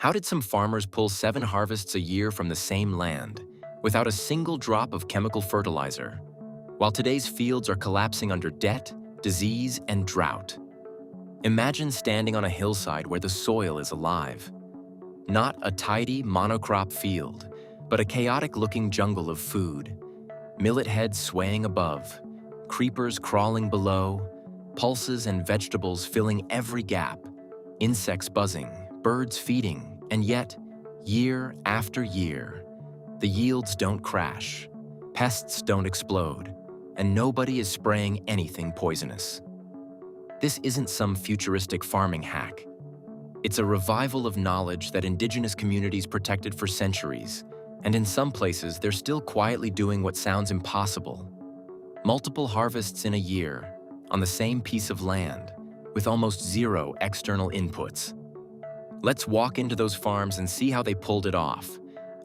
How did some farmers pull 7 harvests a year from the same land without a single drop of chemical fertilizer, while today's fields are collapsing under debt, disease, and drought? Imagine standing on a hillside where the soil is alive. Not a tidy monocrop field, but a chaotic-looking jungle of food. Millet heads swaying above, creepers crawling below, pulses and vegetables filling every gap, insects buzzing, birds feeding, and yet, year after year, the yields don't crash, pests don't explode, and nobody is spraying anything poisonous. This isn't some futuristic farming hack. It's a revival of knowledge that indigenous communities protected for centuries, and in some places they're still quietly doing what sounds impossible. Multiple harvests in a year, on the same piece of land, with almost zero external inputs. Let's walk into those farms and see how they pulled it off,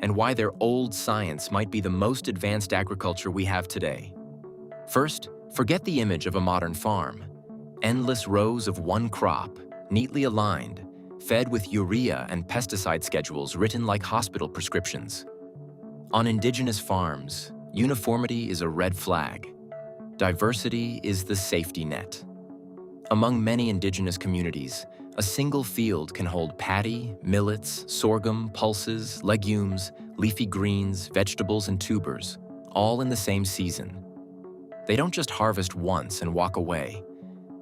and why their old science might be the most advanced agriculture we have today. First, forget the image of a modern farm. Endless rows of one crop, neatly aligned, fed with urea and pesticide schedules written like hospital prescriptions. On indigenous farms, uniformity is a red flag. Diversity is the safety net. Among many indigenous communities, a single field can hold paddy, millets, sorghum, pulses, legumes, leafy greens, vegetables, and tubers, all in the same season. They don't just harvest once and walk away.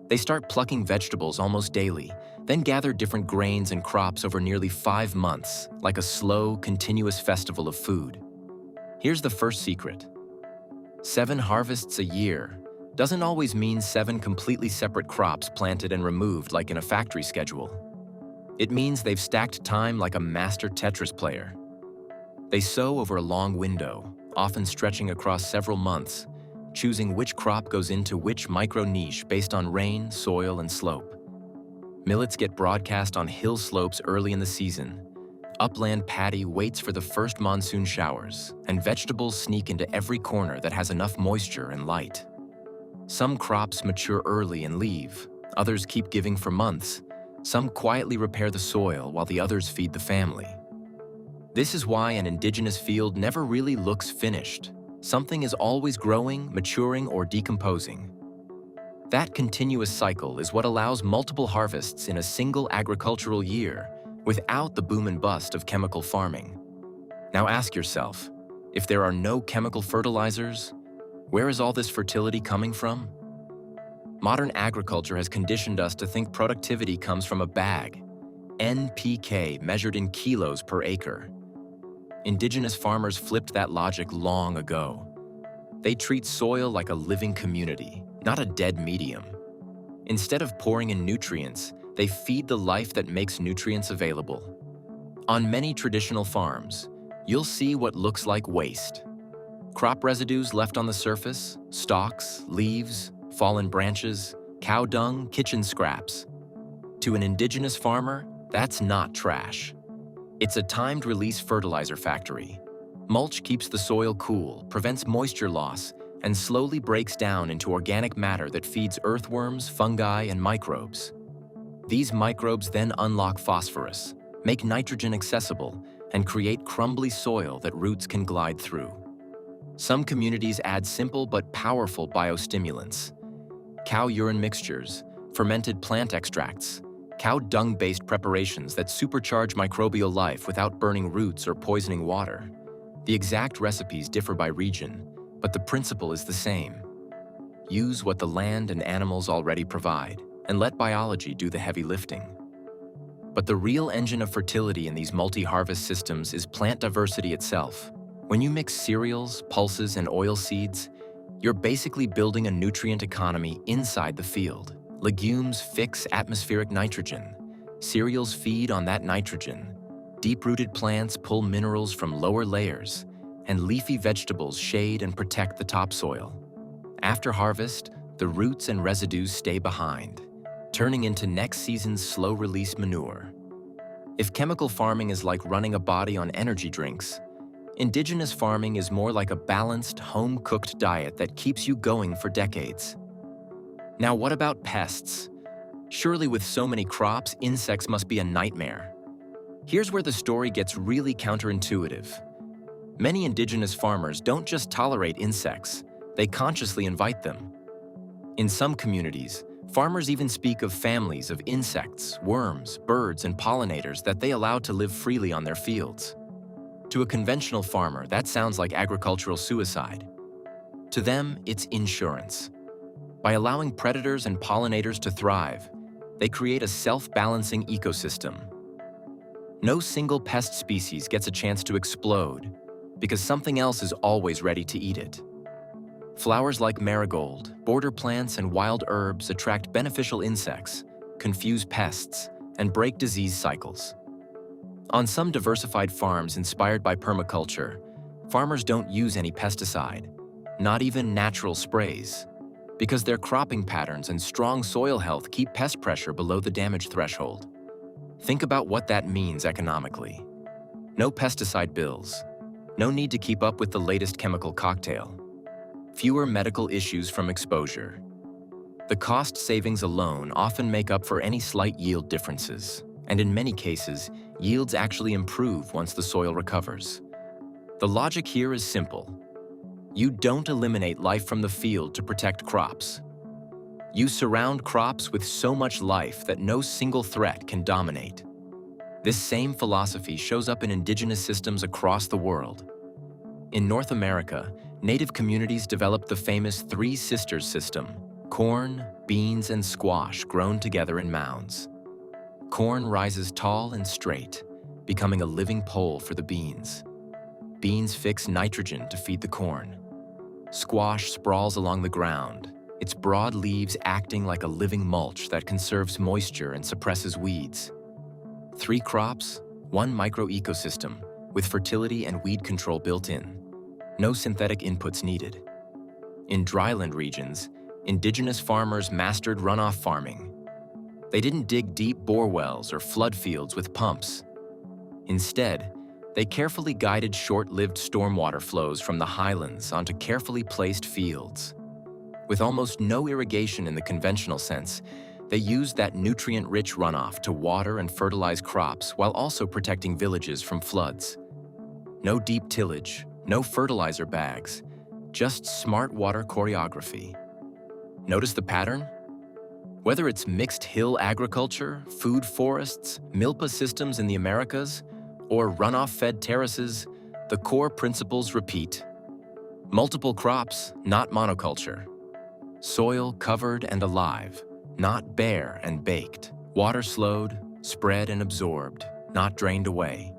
They start plucking vegetables almost daily, then gather different grains and crops over nearly 5 months, like a slow, continuous festival of food. Here's the first secret. 7 harvests a year doesn't always mean 7 completely separate crops planted and removed like in a factory schedule. It means they've stacked time like a master Tetris player. They sow over a long window, often stretching across several months, choosing which crop goes into which micro-niche based on rain, soil, and slope. Millets get broadcast on hill slopes early in the season. Upland paddy waits for the first monsoon showers, and vegetables sneak into every corner that has enough moisture and light. Some crops mature early and leave, others keep giving for months. Some quietly repair the soil while the others feed the family. This is why an indigenous field never really looks finished. Something is always growing, maturing, or decomposing. That continuous cycle is what allows multiple harvests in a single agricultural year without the boom and bust of chemical farming. Now ask yourself, if there are no chemical fertilizers, where is all this fertility coming from? Modern agriculture has conditioned us to think productivity comes from a bag, NPK measured in kilos per acre. Indigenous farmers flipped that logic long ago. They treat soil like a living community, not a dead medium. Instead of pouring in nutrients, they feed the life that makes nutrients available. On many traditional farms, you'll see what looks like waste. Crop residues left on the surface, stalks, leaves, fallen branches, cow dung, kitchen scraps. To an indigenous farmer, that's not trash. It's a timed release fertilizer factory. Mulch keeps the soil cool, prevents moisture loss, and slowly breaks down into organic matter that feeds earthworms, fungi, and microbes. These microbes then unlock phosphorus, make nitrogen accessible, and create crumbly soil that roots can glide through. Some communities add simple but powerful biostimulants. Cow urine mixtures, fermented plant extracts, cow dung-based preparations that supercharge microbial life without burning roots or poisoning water. The exact recipes differ by region, but the principle is the same. Use what the land and animals already provide, and let biology do the heavy lifting. But the real engine of fertility in these multi-harvest systems is plant diversity itself. When you mix cereals, pulses, and oil seeds, you're basically building a nutrient economy inside the field. Legumes fix atmospheric nitrogen. Cereals feed on that nitrogen. Deep-rooted plants pull minerals from lower layers, and leafy vegetables shade and protect the topsoil. After harvest, the roots and residues stay behind, turning into next season's slow-release manure. If chemical farming is like running a body on energy drinks, indigenous farming is more like a balanced, home-cooked diet that keeps you going for decades. Now, what about pests? Surely with so many crops, insects must be a nightmare. Here's where the story gets really counterintuitive. Many indigenous farmers don't just tolerate insects, they consciously invite them. In some communities, farmers even speak of families of insects, worms, birds, and pollinators that they allow to live freely on their fields. To a conventional farmer, that sounds like agricultural suicide. To them, it's insurance. By allowing predators and pollinators to thrive, they create a self-balancing ecosystem. No single pest species gets a chance to explode because something else is always ready to eat it. Flowers like marigold, border plants, and wild herbs attract beneficial insects, confuse pests, and break disease cycles. On some diversified farms inspired by permaculture, farmers don't use any pesticide, not even natural sprays, because their cropping patterns and strong soil health keep pest pressure below the damage threshold. Think about what that means economically. No pesticide bills, no need to keep up with the latest chemical cocktail, fewer medical issues from exposure. The cost savings alone often make up for any slight yield differences, and in many cases, yields actually improve once the soil recovers. The logic here is simple. You don't eliminate life from the field to protect crops. You surround crops with so much life that no single threat can dominate. This same philosophy shows up in indigenous systems across the world. In North America, native communities developed the famous Three Sisters system: corn, beans, and squash grown together in mounds. Corn rises tall and straight, becoming a living pole for the beans. Beans fix nitrogen to feed the corn. Squash sprawls along the ground, its broad leaves acting like a living mulch that conserves moisture and suppresses weeds. 3 crops, 1 micro-ecosystem, with fertility and weed control built in. No synthetic inputs needed. In dryland regions, indigenous farmers mastered runoff farming. They didn't dig deep bore wells or flood fields with pumps. Instead, they carefully guided short-lived stormwater flows from the highlands onto carefully placed fields. With almost no irrigation in the conventional sense, they used that nutrient-rich runoff to water and fertilize crops while also protecting villages from floods. No deep tillage, no fertilizer bags, just smart water choreography. Notice the pattern? Whether it's mixed hill agriculture, food forests, milpa systems in the Americas, or runoff-fed terraces, the core principles repeat. Multiple crops, not monoculture. Soil covered and alive, not bare and baked. Water slowed, spread and absorbed, not drained away.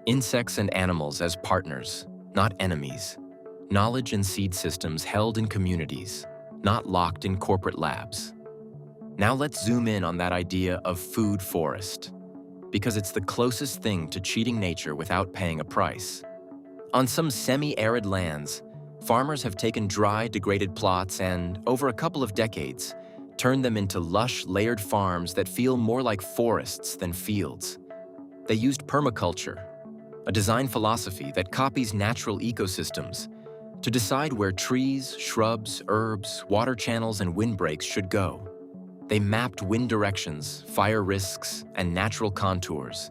Insects and animals as partners, not enemies. Knowledge and seed systems held in communities, not locked in corporate labs. Now let's zoom in on that idea of food forest, because it's the closest thing to cheating nature without paying a price. On some semi-arid lands, farmers have taken dry, degraded plots and, over a couple of decades, turned them into lush, layered farms that feel more like forests than fields. They used permaculture, a design philosophy that copies natural ecosystems, to decide where trees, shrubs, herbs, water channels, and windbreaks should go. They mapped wind directions, fire risks, and natural contours,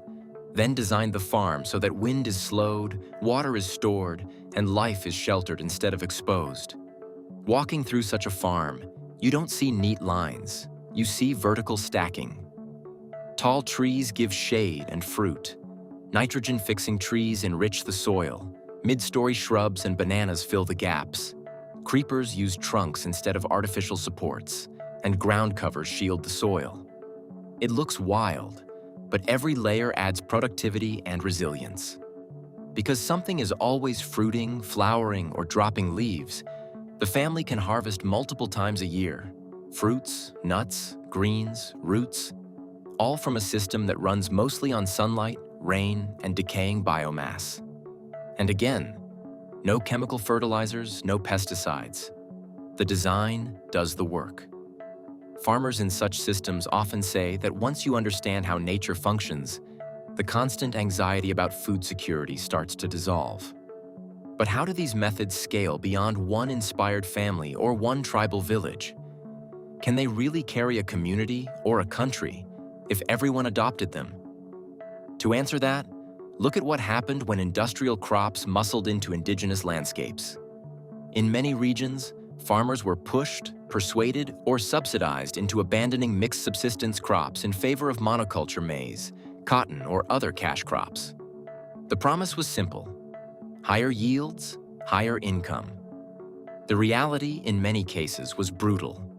then designed the farm so that wind is slowed, water is stored, and life is sheltered instead of exposed. Walking through such a farm, you don't see neat lines, you see vertical stacking. Tall trees give shade and fruit. Nitrogen-fixing trees enrich the soil. Mid-story shrubs and bananas fill the gaps. Creepers use trunks instead of artificial supports, and ground covers shield the soil. It looks wild, but every layer adds productivity and resilience. Because something is always fruiting, flowering, or dropping leaves, the family can harvest multiple times a year. Fruits, nuts, greens, roots, all from a system that runs mostly on sunlight, rain, and decaying biomass. And again, no chemical fertilizers, no pesticides. The design does the work. Farmers in such systems often say that once you understand how nature functions, the constant anxiety about food security starts to dissolve. But how do these methods scale beyond one inspired family or one tribal village? Can they really carry a community or a country if everyone adopted them? To answer that, look at what happened when industrial crops muscled into indigenous landscapes. In many regions, farmers were pushed, persuaded, or subsidized into abandoning mixed subsistence crops in favor of monoculture maize, cotton, or other cash crops. The promise was simple: higher yields, higher income. The reality, in many cases, was brutal.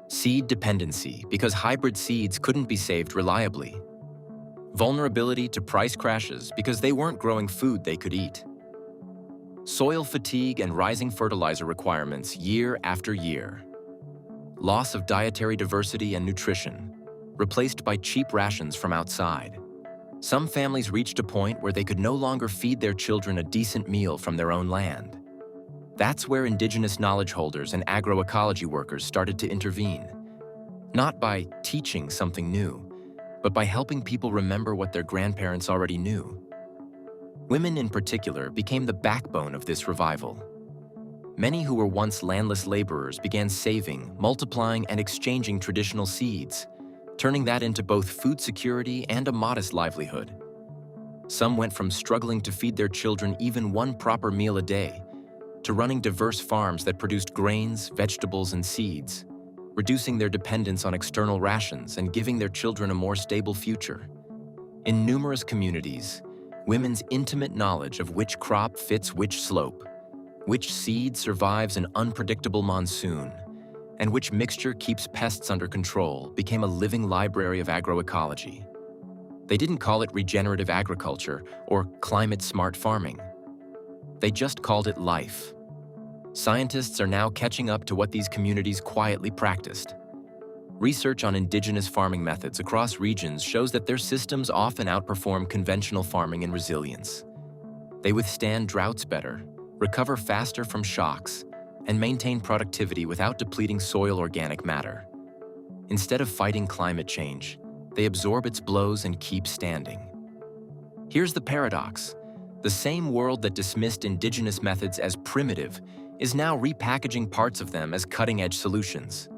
Seed dependency, because hybrid seeds couldn't be saved reliably. Vulnerability to price crashes, because they weren't growing food they could eat. Soil fatigue and rising fertilizer requirements year after year. Loss of dietary diversity and nutrition, replaced by cheap rations from outside. Some families reached a point where they could no longer feed their children a decent meal from their own land. That's where indigenous knowledge holders and agroecology workers started to intervene. Not by teaching something new, but by helping people remember what their grandparents already knew. Women in particular became the backbone of this revival. Many who were once landless laborers began saving, multiplying, and exchanging traditional seeds, turning that into both food security and a modest livelihood. Some went from struggling to feed their children even one proper meal a day, to running diverse farms that produced grains, vegetables, and seeds, reducing their dependence on external rations and giving their children a more stable future. In numerous communities, women's intimate knowledge of which crop fits which slope, which seed survives an unpredictable monsoon, and which mixture keeps pests under control became a living library of agroecology. They didn't call it regenerative agriculture or climate-smart farming. They just called it life. Scientists are now catching up to what these communities quietly practiced. Research on indigenous farming methods across regions shows that their systems often outperform conventional farming in resilience. They withstand droughts better, recover faster from shocks, and maintain productivity without depleting soil organic matter. Instead of fighting climate change, they absorb its blows and keep standing. Here's the paradox. The same world that dismissed indigenous methods as primitive is now repackaging parts of them as cutting-edge solutions.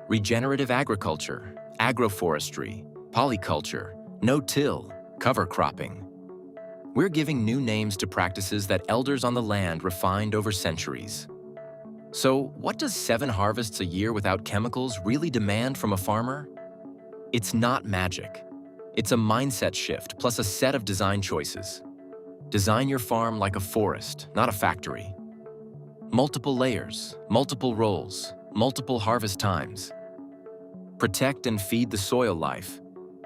Regenerative agriculture, agroforestry, polyculture, no-till, cover cropping. We're giving new names to practices that elders on the land refined over centuries. So, what does 7 harvests a year without chemicals really demand from a farmer? It's not magic. It's a mindset shift plus a set of design choices. Design your farm like a forest, not a factory. Multiple layers, multiple roles, multiple harvest times. Protect and feed the soil life.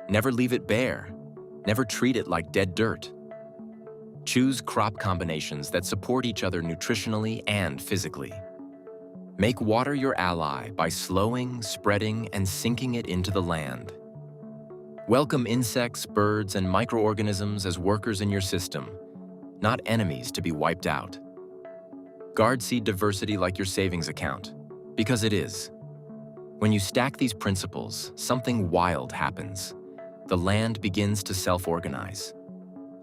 Never leave it bare. Never treat it like dead dirt. Choose crop combinations that support each other nutritionally and physically. Make water your ally by slowing, spreading, and sinking it into the land. Welcome insects, birds, and microorganisms as workers in your system, not enemies to be wiped out. Guard seed diversity like your savings account, because it is. When you stack these principles, something wild happens. The land begins to self-organize.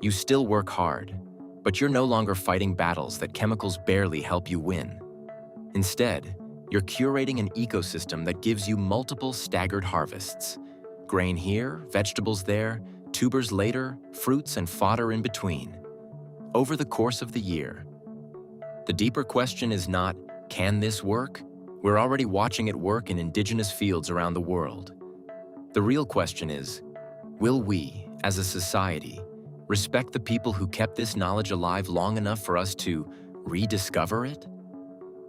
You still work hard, but you're no longer fighting battles that chemicals barely help you win. Instead, you're curating an ecosystem that gives you multiple staggered harvests. Grain here, vegetables there, tubers later, fruits and fodder in between. Over the course of the year. The deeper question is not, can this work? We're already watching it work in indigenous fields around the world. The real question is, will we, as a society, respect the people who kept this knowledge alive long enough for us to rediscover it?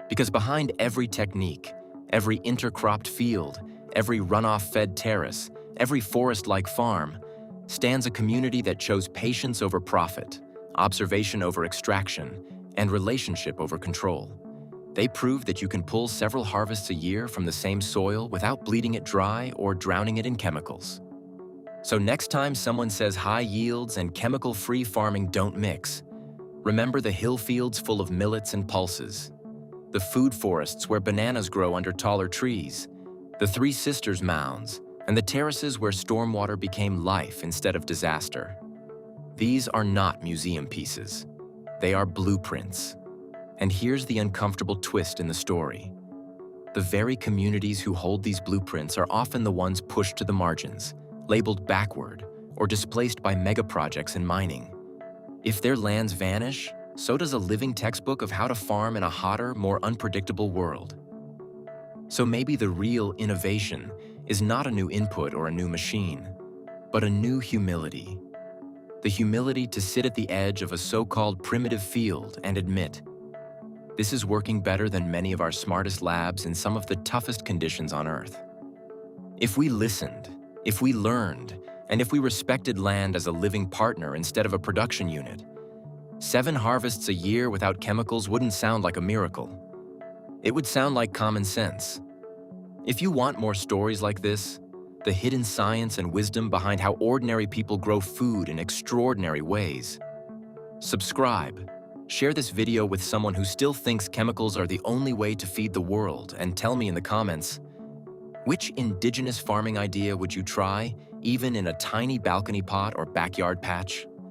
Because behind every technique, every intercropped field, every runoff-fed terrace, every forest-like farm, stands a community that chose patience over profit, observation over extraction, and relationship over control. They proved that you can pull several harvests a year from the same soil without bleeding it dry or drowning it in chemicals. So next time someone says high yields and chemical-free farming don't mix, remember the hill fields full of millets and pulses, the food forests where bananas grow under taller trees, the Three Sisters mounds, and the terraces where stormwater became life instead of disaster. These are not museum pieces. They are blueprints. And here's the uncomfortable twist in the story. The very communities who hold these blueprints are often the ones pushed to the margins, labeled backward, or displaced by megaprojects and mining. If their lands vanish, so does a living textbook of how to farm in a hotter, more unpredictable world. So maybe the real innovation is not a new input or a new machine, but a new humility. The humility to sit at the edge of a so-called primitive field and admit, this is working better than many of our smartest labs in some of the toughest conditions on Earth. If we listened, if we learned, and if we respected land as a living partner instead of a production unit, 7 harvests a year without chemicals wouldn't sound like a miracle. It would sound like common sense. If you want more stories like this, the hidden science and wisdom behind how ordinary people grow food in extraordinary ways, subscribe, share this video with someone who still thinks chemicals are the only way to feed the world, and tell me in the comments, which indigenous farming idea would you try, even in a tiny balcony pot or backyard patch?